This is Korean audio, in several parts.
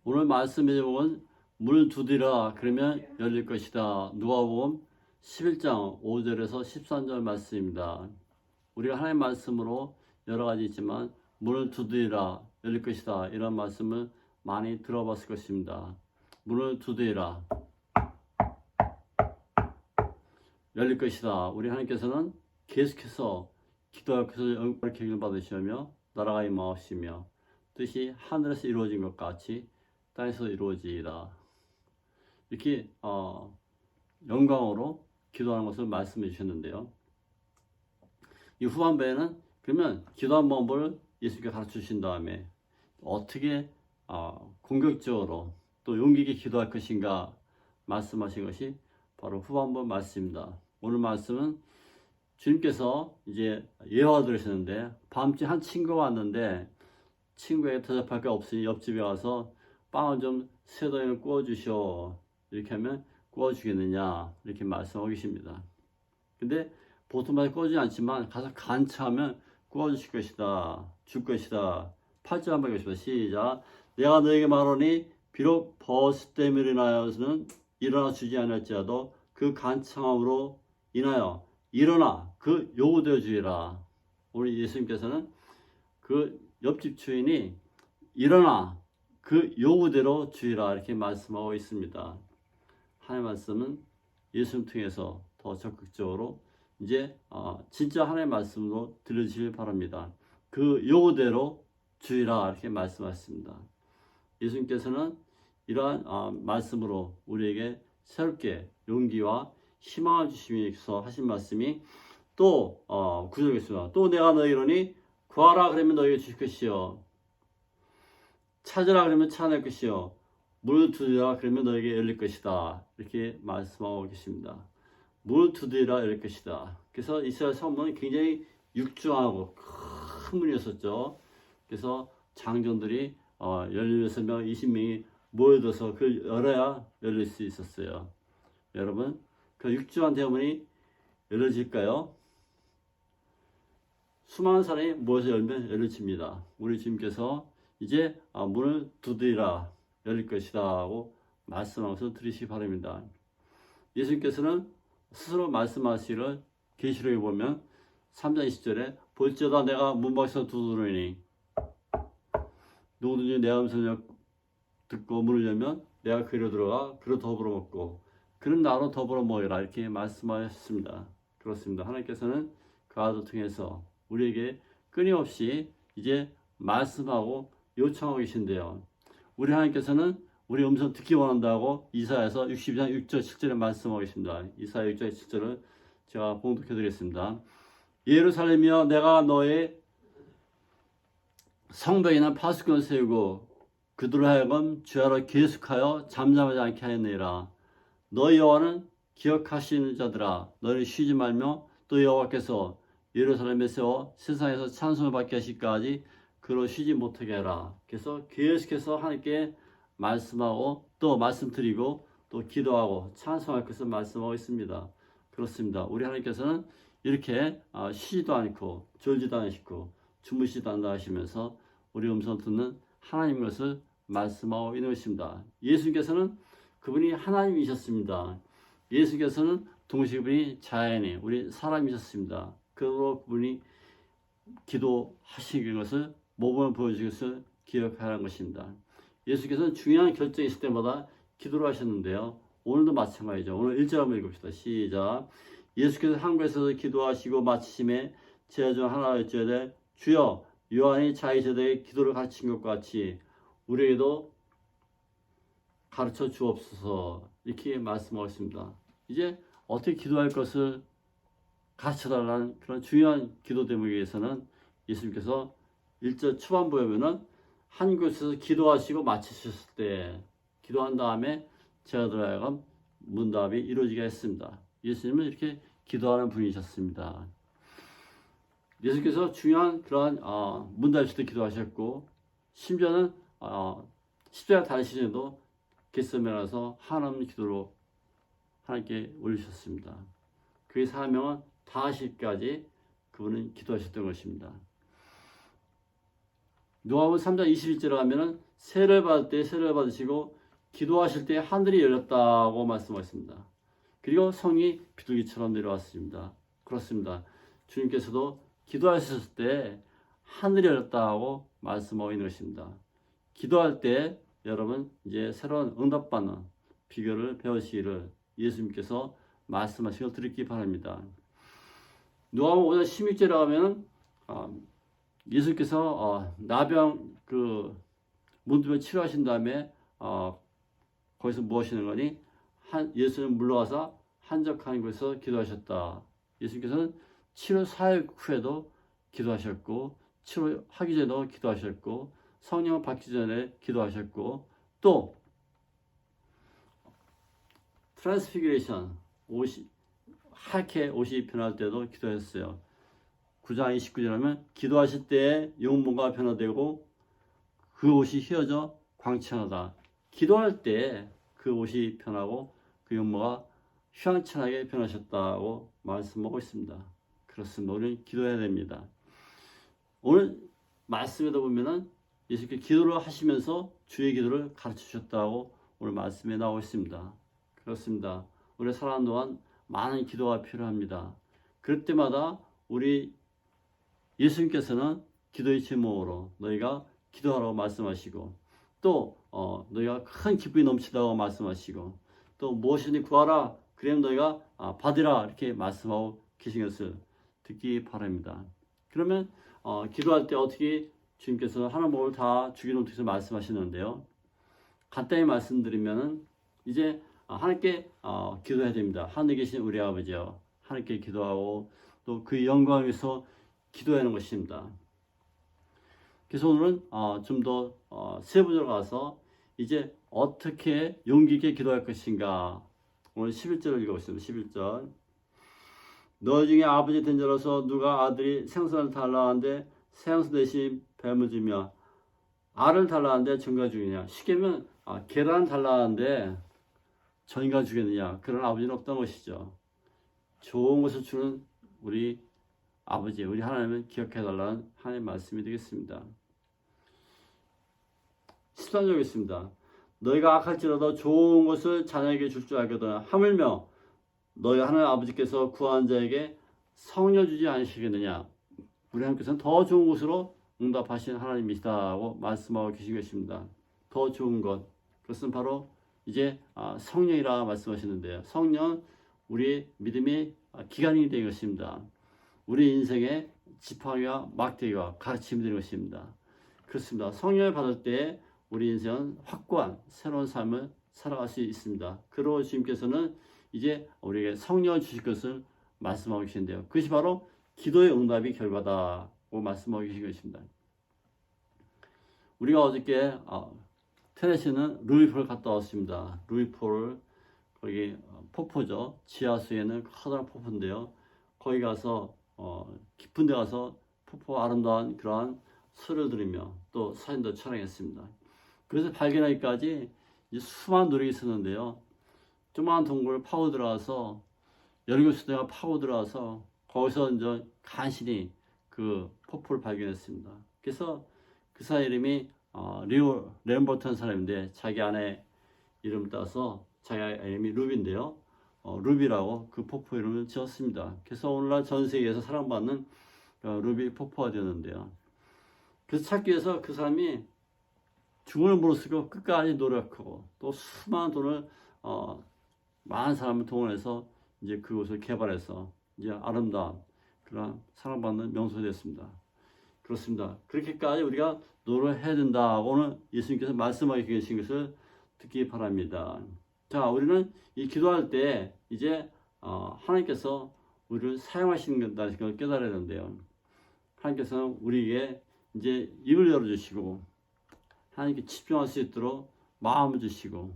오늘 말씀의 제목은 문을 두드리라 그러면 열릴 것이다. 누가복음 11장 5절에서 13절 말씀입니다. 우리가 하나님의 말씀으로 여러 가지 있지만 문을 두드리라 열릴 것이다 이런 말씀을 많이 들어봤을 것입니다. 문을 두드리라 열릴 것이다. 우리 하나님께서는 계속해서 기도할 것을 영광의 계획을 받으시며 나라가 임하시며 뜻이 하늘에서 이루어진 것 같이 땅에서 이루어지이다. 이렇게 영광으로 기도하는 것을 말씀해 주셨는데요. 이 후반부에는 그러면 기도한 방법을 예수님께 가르쳐 주신 다음에 어떻게 공격적으로 또 용기 있게 기도할 것인가 말씀하신 것이 바로 후반부 말씀입니다. 오늘 말씀은 주님께서 이제 예화 들으셨는데 밤중 한 친구가 왔는데 친구에게 대접할 게 없으니 옆집에 가서 빵을 좀 세 덩이를 구워주시오. 이렇게 하면 구워주겠느냐 이렇게 말씀하고 계십니다. 근데 보통 말에 구워주지 않지만 가서 간처하면 구워주실 것이다. 줄 것이다. 8절 한번 읽겠습니다. 시작. 내가 너에게 말하니 비록 버스 때문에 인하여서는 일어나 주지 않을지라도 그 간청함으로 인하여 일어나 그 요구되어 주리라. 우리 예수님께서는 그 옆집 주인이 일어나 그 요구대로 주의라 이렇게 말씀하고 있습니다. 하나님의 말씀은 예수님 통해서 더 적극적으로 이제 진짜 하나님의 말씀으로 들려주시길 바랍니다. 그 요구대로 주의라 이렇게 말씀하셨습니다. 예수님께서는 이러한 말씀으로 우리에게 새롭게 용기와 희망을 주시면서 하신 말씀이 또 구절이겠습니다. 또 내가 너희에게 이르니 구하라 그러면 너희에게 주실 것이요 찾으라 그러면 찾을 것이요 문을 두드리라 그러면 너에게 열릴 것이다 이렇게 말씀하고 계십니다. 문을 두드리라 열릴 것이다. 그래서 이스라엘 성문은 굉장히 육중하고 큰 문이었었죠. 그래서 장정들이 16명 20명이 모여들어서 그걸 열어야 열릴 수 있었어요. 여러분 그 육중한 대문이 열려질까요? 수많은 사람이 모여서 열면 열려집니다. 우리 주님께서 이제 문을 두드리라 열릴 것이다 하고 말씀하면서 들으시기 바랍니다. 예수님께서는 스스로 말씀하시기를 계시록에 보면 3장 20절에 볼지어다 내가 문 밖에서 두드리니 누구든지 내 음성을 듣고 문을 열면 내가 그리로 들어가 그로 더불어 먹고 그는 나로 더불어 먹으라 이렇게 말씀하셨습니다. 그렇습니다. 하나님께서는 그 아들 통해서 우리에게 끊임없이 이제 말씀하고 요청하고 계신데요. 우리 하나님께서는 우리 음성 듣기 원한다고 이사야서 62장 6절 7절에 말씀하고 계십니다. 이사야 6절 7절을 제가 봉독해 드리겠습니다. 예루살렘이여 내가 너의 성벽에는 파수꾼을 세우고 그들을 하여금 죄하러 계속하여 잠잠하지 않게 하였느니라. 너희 여호와는 기억하시는 자들아 너희를 쉬지 말며 또 여호와께서 예루살렘에 세워 세상에서 찬송을 받게 하실까지 그로 쉬지 못하게 하라. 그래서 계속해서 하나님께 말씀하고 또 말씀드리고 또 기도하고 찬송할 것을 말씀하고 있습니다. 그렇습니다. 우리 하나님께서는 이렇게 쉬지도 않고 졸지도 않으시고 주무시지도 않는다 하시면서 우리 음성 듣는 하나님 것을 말씀하고 있는 것입니다. 예수님께서는 그분이 하나님이셨습니다. 예수님께서는 동시에 그분이 자연이 우리 사람이셨습니다. 그리고 그분이 기도하시는 것을 모범을 보여주는 것을 기억하라는 것입니다. 예수께서는 중요한 결정이 있을 때마다 기도를 하셨는데요. 오늘도 마찬가지죠. 오늘 1절 한번 읽읍시다. 시작. 예수께서 한국에서 기도하시고 마치심에 제자 중 하나가 여쭤되 주여 요한이 자기 세대에 기도를 가르친 것과 같이 우리에게도 가르쳐 주옵소서 이렇게 말씀하셨습니다. 이제 어떻게 기도할 것을 가르쳐달라는 그런 중요한 기도 대목에 의해서는 예수님께서 1절 초반부에 보면은 한 곳에서 기도하시고 마치셨을 때 기도한 다음에 제자들 하여금 문답이 이루어지게 했습니다. 예수님은 이렇게 기도하는 분이셨습니다. 예수께서 중요한 그러한 문답일 때 기도하셨고 심지어는 십자가 달리시는데도 겟세마네 가서 하나님 기도로 하나님께 올리셨습니다. 그의 사명은 다 하실까지 그분은 기도하셨던 것입니다. 누가복음 3장 21절에 가면은 세를 받을 때 세를 받으시고 기도하실 때 하늘이 열렸다고 말씀하셨습니다. 그리고 성이 비둘기처럼 내려왔습니다. 그렇습니다. 주님께서도 기도하셨을 때 하늘이 열렸다고 말씀하고 있는 것입니다. 기도할 때 여러분 이제 새로운 응답받는 비결을 배우시기를 예수님께서 말씀하시고 드리기 바랍니다. 누가복음 5장 16절에 가면 예수님께서 나병 문둥병 치료하신 다음에 거기서 뭐 하시는 거니? 예수는 물러가서 한적한 곳에서 기도하셨다. 예수님께서는 치료 사역 후에도 기도하셨고 치료하기 전에도 기도하셨고 성령 받기 전에 기도하셨고 또 트랜스피그레이션 하얗게 옷이 변할 때도 기도했어요. 9장 29절 하면 기도하실 때 용모가 변화되고 그 옷이 휘어져 광채나다. 기도할 때 그 옷이 변하고 그 용모가 휘황찬하게 변하셨다고 말씀하고 있습니다. 그렇습니다. 우리는 기도해야 됩니다. 오늘 말씀에도 보면은 예수님께 기도를 하시면서 주의 기도를 가르쳐 주셨다고 오늘 말씀에 나오고 있습니다. 그렇습니다. 우리 살아가는 동안 많은 기도가 필요합니다. 그럴 때마다 우리 예수님께서는 기도의 제목으로 너희가 기도하라고 말씀하시고 또 너희가 큰 기쁨이 넘치다고 말씀하시고 또 무엇이든지 구하라 그럼 너희가 받으라 이렇게 말씀하고 계신 것을 듣기 바랍니다. 그러면 기도할 때 어떻게 주님께서 하는 법을 다 주기를 통해서 말씀하시는데요. 간단히 말씀드리면은 이제 하나님께 기도해야 됩니다. 하늘에 계신 우리 아버지요. 하나님께 기도하고 또 그 영광을 위해서 기도하는 것입니다. 그래서 오늘은 좀 더 세부적으로 가서 이제 어떻게 용기 있게 기도할 것인가 오늘 11절을 읽어보겠습니다. 11절 너 중에 아버지 된 자로서 누가 아들이 생선을 달라 하는데 생선 대신 뱀을 주며 알을 달라 하는데 전가 주겠느냐. 쉽게 하면 계란 달라 하는데 전가 주겠느냐. 그런 아버지는 없다는 것이죠. 좋은 것을 주는 우리 아버지, 우리 하나님을 기억해달라는 하나님의 말씀이 되겠습니다. 13절 있습니다. 너희가 악할지라도 좋은 것을 자녀에게 줄 줄 알거든 하물며 너희 하나님 아버지께서 구하는 자에게 성령 주지 않으시겠느냐. 우리 하나님께서는 더 좋은 것으로 응답하신 하나님이시다고 말씀하고 계신 것입니다. 더 좋은 것, 그것은 바로 이제 성령이라 말씀하시는데요. 성령, 우리 믿음의 기관이 되는 것입니다. 우리 인생의 지팡이와 막대기와 가르침이 되는 것입니다. 그렇습니다. 성령을 받을 때 우리 인생은 확고한 새로운 삶을 살아갈 수 있습니다. 그리고 주님께서는 이제 우리에게 성령을 주실 것을 말씀하고 계신데요. 그것이 바로 기도의 응답이 결과다고 말씀하고 계신 것입니다. 우리가 어저께 테네시는 루이폴 갔다 왔습니다. 루이폴 거기 폭포죠. 지하수에는 커다란 폭포인데요. 거기 가서 깊은 데 가서 폭포 아름다운 그러한 소리를 들으며 또 사진도 촬영했습니다. 그래서 발견하기까지 수많은 노력이 있었는데요. 조그마한 동굴 파고 들어가서 17시대가 파고 들어가서 거기서 이제 간신히 그 폭포를 발견했습니다. 그래서 그 사람 이름이 리오 램버트라는 사람인데 자기 아내 이름 따서 자기 이름이 루비인데요. 루비라고 그 폭포 이름을 지었습니다. 그래서 오늘날 전 세계에서 사랑받는 루비 폭포가 되었는데요. 그래서 찾기 위해서 그 사람이 죽음을 무릅쓰고 끝까지 노력하고 또 수많은 돈을 많은 사람을 동원해서 이제 그곳을 개발해서 이제 아름다운 그런 사랑받는 명소가 됐습니다. 그렇습니다. 그렇게까지 우리가 노력해야 된다고 오늘 예수님께서 말씀하고 계신 것을 듣기 바랍니다. 자, 우리는 이 기도할 때 이제 하나님께서 우리를 사용하시는 것을 깨달아야 되는데요. 하나님께서는 우리에게 이제 입을 열어주시고 하나님께 집중할 수 있도록 마음을 주시고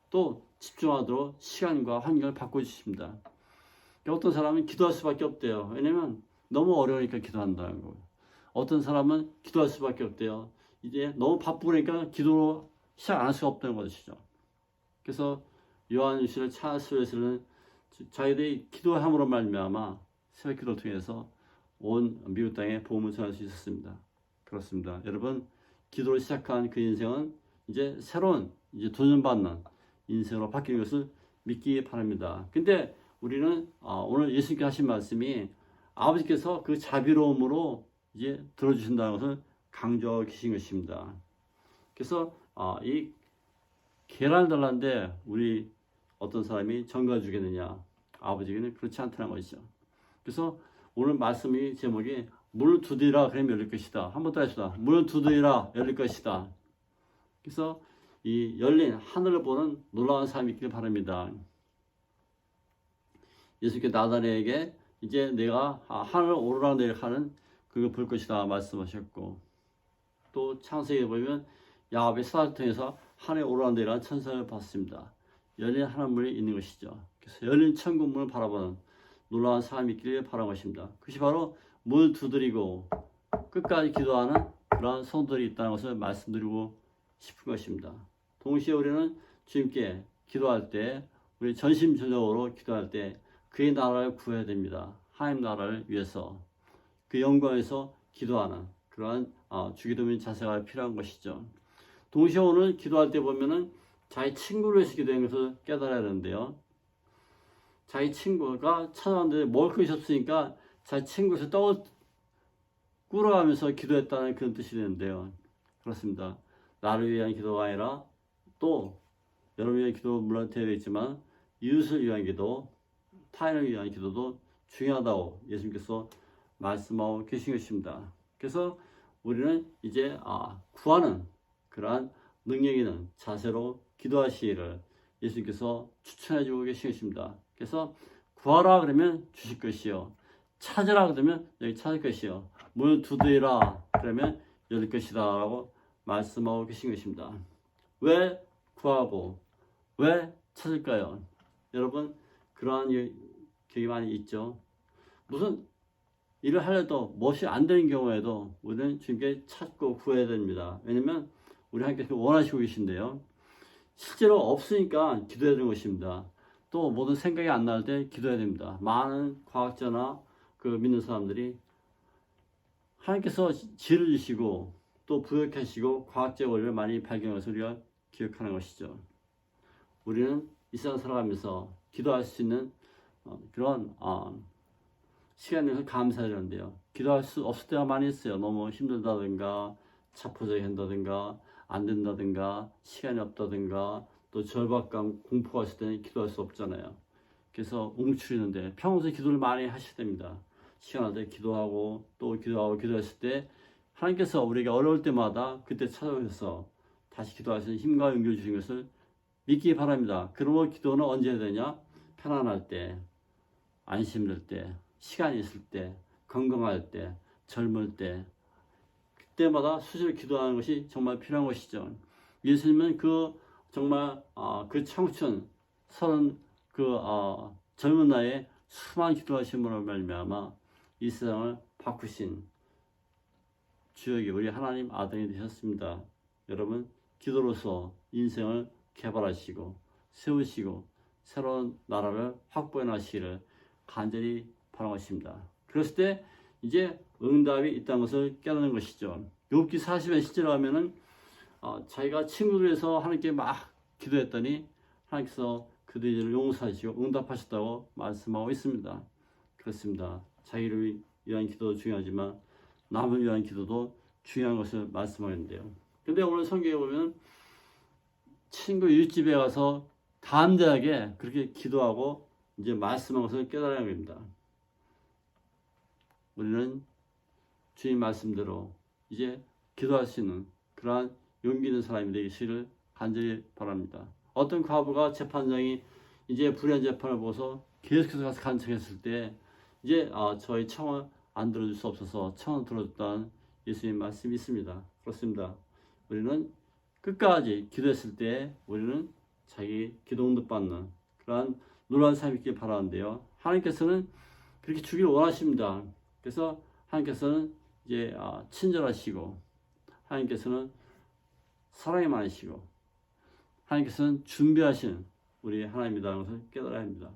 또 집중하도록 시간과 환경을 바꿔주십니다. 어떤 사람은 기도할 수밖에 없대요. 왜냐면 너무 어려우니까 기도한다는 거예요. 어떤 사람은 기도할 수밖에 없대요. 이제 너무 바쁘니까 기도로 시작 안 할 수가 없다는 것이죠. 그래서 요한일서 찰스웨스는 자기들이 기도함으로 말미암아 새벽 기도를 통해서 온 미국 땅에 복음을 전할 수 있었습니다. 그렇습니다. 여러분 기도를 시작한 그 인생은 이제 새로운 이제 도전받는 인생으로 바뀌는 것을 믿기 바랍니다. 근데 우리는 오늘 예수님께 하신 말씀이 아버지께서 그 자비로움으로 이제 들어주신다는 것을 강조하고 계신 것입니다. 그래서 이 계란을 달라는데 우리 어떤 사람이 전가 주겠느냐? 아버지에게는 그렇지 않다는 것이죠. 그래서 오늘 말씀이 제목이 문을 두드리라 그러면 열릴 것이다. 한번 더 합시다. 문을 두드리라 열릴 것이다. 그래서 이 열린 하늘을 보는 놀라운 삶이 있길 바랍니다. 예수께 나다리에게 이제 내가 하늘을 오르락 내리락 하는 그걸 볼 것이다 말씀하셨고, 또 창세기에 보면 야곱의 사자를 통해서 하늘에 오르락 내리락 천사를 봤습니다. 열린 하늘문이 있는 것이죠. 그래서 열린 천국문을 바라보는 놀라운 삶이 있기를 바라는 것입니다. 그것이 바로 문을 두드리고 끝까지 기도하는 그러한 성도들이 있다는 것을 말씀드리고 싶은 것입니다. 동시에 우리는 주님께 기도할 때, 우리 전심전력으로 기도할 때 그의 나라를 구해야 됩니다. 하나님 나라를 위해서 그 영광에서 기도하는 그러한 주기도문 자세가 필요한 것이죠. 동시에 오늘 기도할 때 보면은 자기 친구를 위해서 기도하는 것을 깨달아야 되는데요. 자기 친구가 찾아왔는데 먹을 것이 없으니까 자기 친구에서 떡을 꿇어가면서 기도했다는 그런 뜻이 되는데요. 그렇습니다. 나를 위한 기도가 아니라 또 여러분을 위한 기도 물론 되어 있지만 이웃을 위한 기도, 타인을 위한 기도도 중요하다고 예수님께서 말씀하고 계신 것입니다. 그래서 우리는 이제 구하는 그러한 능력 있는 자세로 기도하시기를 예수님께서 추천해 주고 계신 것입니다. 그래서 구하라 그러면 주실 것이요, 찾으라 그러면 여기 찾을 것이요, 문을 두드리라 그러면 열릴 것이다 라고 말씀하고 계신 것입니다. 왜 구하고 왜 찾을까요? 여러분, 그러한 경이 많이 있죠. 무슨 일을 하려도 무엇이 안 되는 경우에도 우리는 주님께 찾고 구해야 됩니다. 왜냐면 우리 하나님께서 원하시고 계신데요. 실제로 없으니까 기도해야 되는 것입니다. 또 모든 생각이 안 날 때 기도해야 됩니다. 많은 과학자나 그 믿는 사람들이 하나님께서 지혜를 주시고 또 부역하시고 과학적 원리를 많이 발견한 것을 우리가 기억하는 것이죠. 우리는 이 세상 살아가면서 기도할 수 있는 그런 시간을 감사하는데요. 기도할 수 없을 때가 많이 있어요. 너무 힘들다든가 자포자기 한다든가 안 된다든가 시간이 없다든가 또 절박감, 공포가 있을 때는 기도할 수 없잖아요. 그래서 움츠리는데 평소에 기도를 많이 하셔야 됩니다. 시간 날 때 기도하고 또 기도하고 기도했을 때 하나님께서 우리에게 어려울 때마다 그때 찾아오셔서 다시 기도하시는 힘과 용기를 주신 것을 믿기 바랍니다. 그러므로 기도는 언제 해야 되냐? 편안할 때, 안심될 때, 시간이 있을 때, 건강할 때, 젊을 때, 그때마다 수시로 기도하는 것이 정말 필요한 것이죠. 예수님은 정말 그 청춘, 젊은 나이에 수많은 기도하심으로 말미암아 이 세상을 바꾸신 주역이 우리 하나님 아들이 되셨습니다. 여러분, 기도로서 인생을 개발하시고 세우시고 새로운 나라를 확보해 나시기를 간절히 바라는 것입니다. 그랬을 때 이제 응답이 있다는 것을 깨닫는 것이죠. 욥기 40에 실제로 하면은 자기가 친구를 위해서 하나님께 막 기도했더니 하나님께서 그들을 용서하시고 응답하셨다고 말씀하고 있습니다. 그렇습니다. 자기를 위한 기도도 중요하지만 남을 위한 기도도 중요한 것을 말씀하는데요. 근데 오늘 성경에 보면 친구 이웃집에 가서 담대하게 그렇게 기도하고 이제 말씀한 것을 깨달아야 합니다. 우리는 주님 말씀대로 이제 기도할 수 있는 그러한 용기 있는 사람이 되시기를 간절히 바랍니다. 어떤 과부가 재판장이 이제 불의한 재판을 보고서 계속해서 가서 간청했을 때 이제 저희 청을 안 들어줄 수 없어서 청을 들어줬다는 예수님 말씀이 있습니다. 그렇습니다. 우리는 끝까지 기도했을 때 우리는 자기 기도 응답받는 그러한 놀라운 삶이 있길 바라는데요. 하나님께서는 그렇게 주기를 원하십니다. 그래서 하나님께서는 이제 친절하시고 하나님께서는 사랑이 많으시고 하나님께서는 준비하신 우리 하나님이라는 것을 깨달아야 합니다.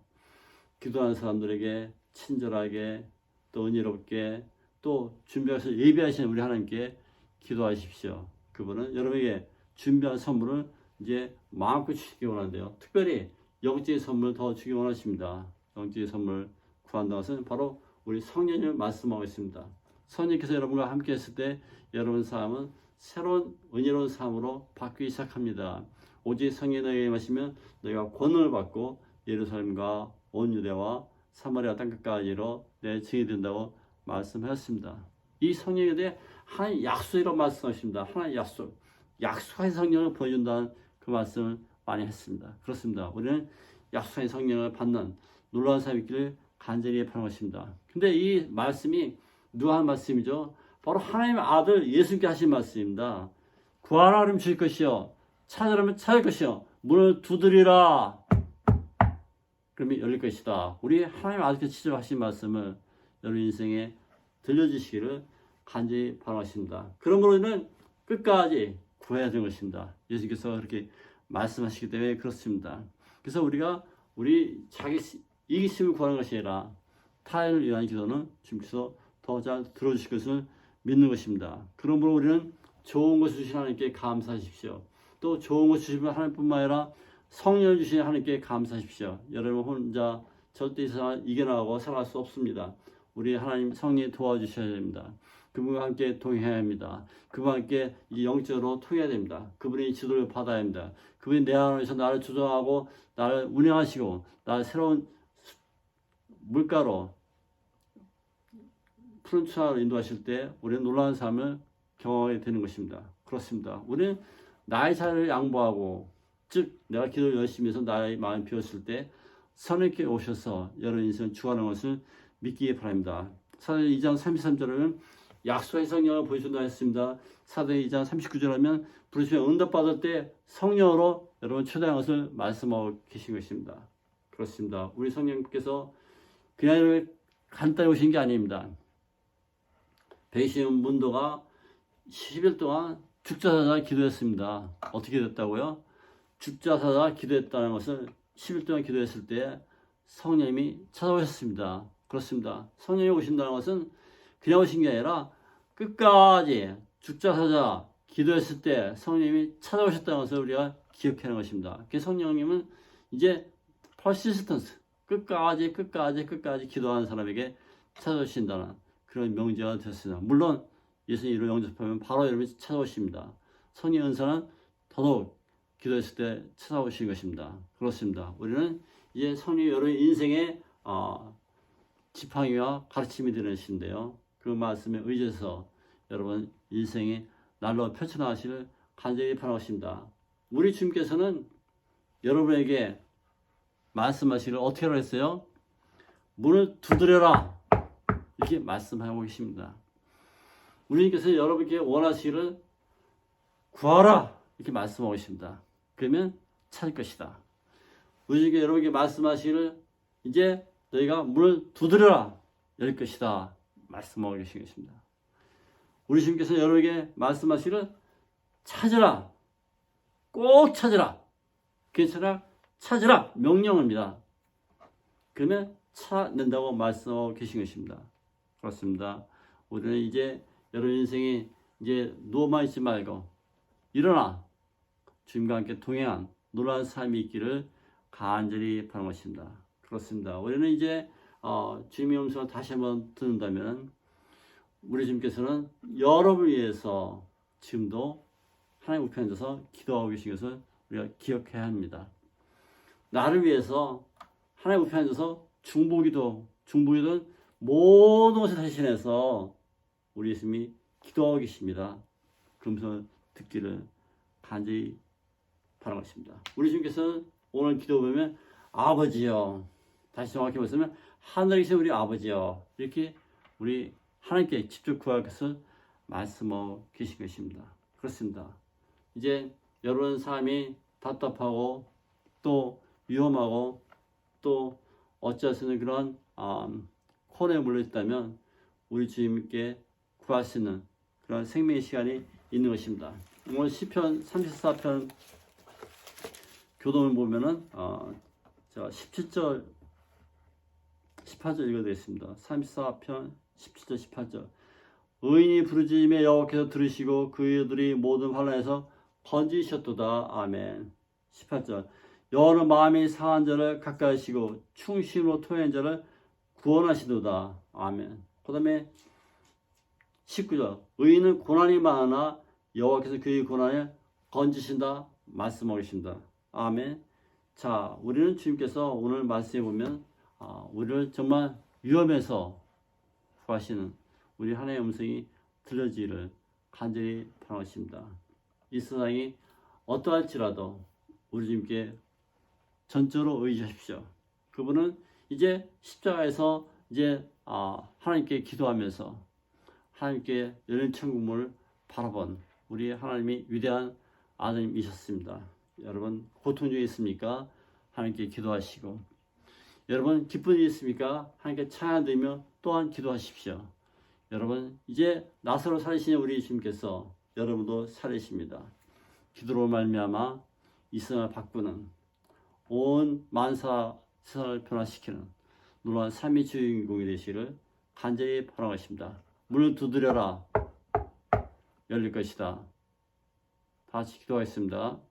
기도하는 사람들에게 친절하게 또 은혜롭게 또 준비해서 예비하신 우리 하나님께 기도하십시오. 그분은 여러분에게 준비한 선물을 이제 마음껏 주시기 원하는데요. 특별히 영적인 선물 더 주기 원하십니다. 영적인 선물 구한다는 것은 바로 우리 성령님을 말씀하고 있습니다. 성령께서 여러분과 함께 했을 때 여러분 삶은 새로운 은혜로운 삶으로 바뀌기 시작합니다. 오직 성령이 너에게 임하시면 너희가 권능을 받고 예루살렘과 온 유대와 사마리아 땅끝까지 이르러 내 증인이 된다고 말씀하셨습니다. 이 성령에 대해 하나님 약속이라고 말씀하십니다. 하나님 약속. 약속한 성령을 보여준다는 그 말씀을 많이 했습니다. 그렇습니다. 우리는 약속한 성령을 받는 놀라운 삶이 있기를 간절히 바라는 것입니다. 근데 이 말씀이 누가 한 말씀이죠? 바로 하나님의 아들 예수님께 하신 말씀입니다. 구하라 그러면 주실 것이요, 찾으라면 찾을 것이요, 문을 두드리라 그러면 열릴 것이다. 우리 하나님 아들께 직접 하신 말씀을 여러분 인생에 들려주시기를 간절히 바라겠습니다. 그러므로는 끝까지 구해야 되는 것입니다. 예수께서 그렇게 말씀하시기 때문에 그렇습니다. 그래서 우리가 우리 자기 이기심을 구하는 것이 아니라 타인을 위한 기도는 주님께서 더 잘 들어주실 것을 믿는 것입니다. 그러므로 우리는 좋은 것을 주신 하나님께 감사하십시오. 또 좋은 것을 주시면 하나님뿐만 아니라 성령을 주신 하나님께 감사하십시오. 여러분 혼자 절대 이 세상을 이겨나가고 살아갈 수 없습니다. 우리 하나님 성령이 도와주셔야 됩니다. 그분과 함께 동행해야 합니다. 그분과 함께 영적으로 통해야 됩니다. 그분이 지도를 받아야 합니다. 그분이 내 안에서 나를 조정하고 나를 운영하시고 나를 새로운 물가로 푸른 추하로 인도하실 때 우리는 놀라운 삶을 경험하게 되는 것입니다. 그렇습니다. 우리는 나의 자리를 양보하고, 즉 내가 기도를 열심히 해서 나의 마음이 비었을 때 선생님께 오셔서 여러분 인생을 주관하는 것을 믿기에 바랍니다. 사도행 2장 33절에는 약속의 성령을 보여준다 했습니다. 사도행 2장 39절 하면 부르시면 응답받을 때 성령으로 여러분 초대한 것을 말씀하고 계신 것입니다. 그렇습니다. 우리 성령님께서 그냥 이렇게 간단히 오신 게 아닙니다. 베이시온 문도가 10일 동안 죽자사자 기도했습니다. 어떻게 됐다고요? 죽자사자 기도했다는 것을 10일 동안 기도했을 때 성령님이 찾아오셨습니다. 그렇습니다. 성령이 오신다는 것은 그냥 오신 게 아니라 끝까지 죽자사자 기도했을 때 성령님이 찾아오셨다는 것을 우리가 기억해야 하는 것입니다. 그 성령님은 이제 퍼시스턴스, 끝까지 기도하는 사람에게 찾아오신다는 그런 명제가 되었습니다. 물론 예수님으로 영접하면 바로 여러분이 찾아오십니다. 성령 은사는 더더욱 기도했을 때 찾아오신 것입니다. 그렇습니다. 우리는 이제 성령이 여러분 인생의 지팡이와 가르침이 되는신데요. 그 말씀에 의지해서 여러분 인생의 날로 펼쳐나가시를 간절히 바라십니다. 우리 주님께서는 여러분에게 말씀하시기를 어떻게 하라고 했어요? 문을 두드려라 이렇게 말씀하고 계십니다. 우리님께서 여러분께 원하시기를 구하라 이렇게 말씀하고 계십니다. 그러면 찾을 것이다. 우리님께 여러분께 말씀하시기를 이제 너희가 문을 두드려라 열 것이다 말씀하고 계신 것입니다. 우리 주님께서 여러분에게 말씀하시기를 찾으라, 꼭 찾으라, 괜찮아 찾으라 명령입니다. 그러면 찾는다고 말씀하고 계신 것입니다. 그렇습니다. 우리는 이제 여러분 인생이 이제 누워만 있지 말고 일어나 주님과 함께 동행한 놀라운 삶이 있기를 간절히 바라는 것입니다. 그렇습니다. 우리는 이제 주님의 음성을 다시 한번 듣는다면 우리 주님께서는 여러분을 위해서 지금도 하나님 우편에 앉아서 기도하고 계신 것을 우리가 기억해야 합니다. 나를 위해서 하나님 우편에 앉아서 중보기도 모든 것을 대신해서 우리 예수님이 기도하고 계십니다. 그 음성을 듣기를 간절히 바라는 것입니다. 우리 주님께서는 오늘 기도 보면 아버지요, 다시 정확히 말하면 하늘에 계신 우리 아버지요 이렇게 우리 하나님께 직접 구할 것을 말씀하고 계신 것입니다. 그렇습니다. 이제 여러분 삶이 답답하고 또 위험하고 또 어찌할 수 없는 그런 코너에 물려있다면 우리 주님께 구할 수 있는 그런 생명의 시간이 있는 것입니다. 오늘 시편 34편 교동을 보면은 제가 17절 18절 읽어드리겠습니다. 34편 17절 18절 의인이 부르짖음에 여호와께서 들으시고 그들이 모든 환난에서 건지셨도다. 아멘. 18절 여호와는 마음이 상한 자를 가까이 하시고 충심으로 토해낸 자를 구원하시도다. 아멘. 그 다음에 19절 의인은 고난이 많으나 여호와께서 그의 고난을 건지신다 말씀하고 계십니다. 아멘. 자, 우리는 주님께서 오늘 말씀해 보면 우리를 정말 위험에서 구하시는 우리 하나님의 음성이 들려지기를 간절히 바라십니다. 이 세상이 어떠할지라도 우리 주님께 전적으로 의지하십시오. 그분은 이제 십자가에서 이제 하나님께 기도하면서 하나님께 열린 천국문을 바라본 우리 하나님이 위대한 아드님이셨습니다. 여러분 고통 중에 있습니까? 하나님께 기도하시고 여러분 기쁜 일이 있습니까? 하나님께 찬양드리며 또한 기도하십시오. 여러분 이제 나사로 살리신 우리 주님께서 여러분도 살리십니다. 기도로 말미암아 이 세상을 바꾸는 온 만사 세상을 변화시키는 놀라운 삶의 주인공이 되시기를 간절히 바라겠습니다. 문을 두드려라 열릴 것이다. 다 같이 기도하겠습니다.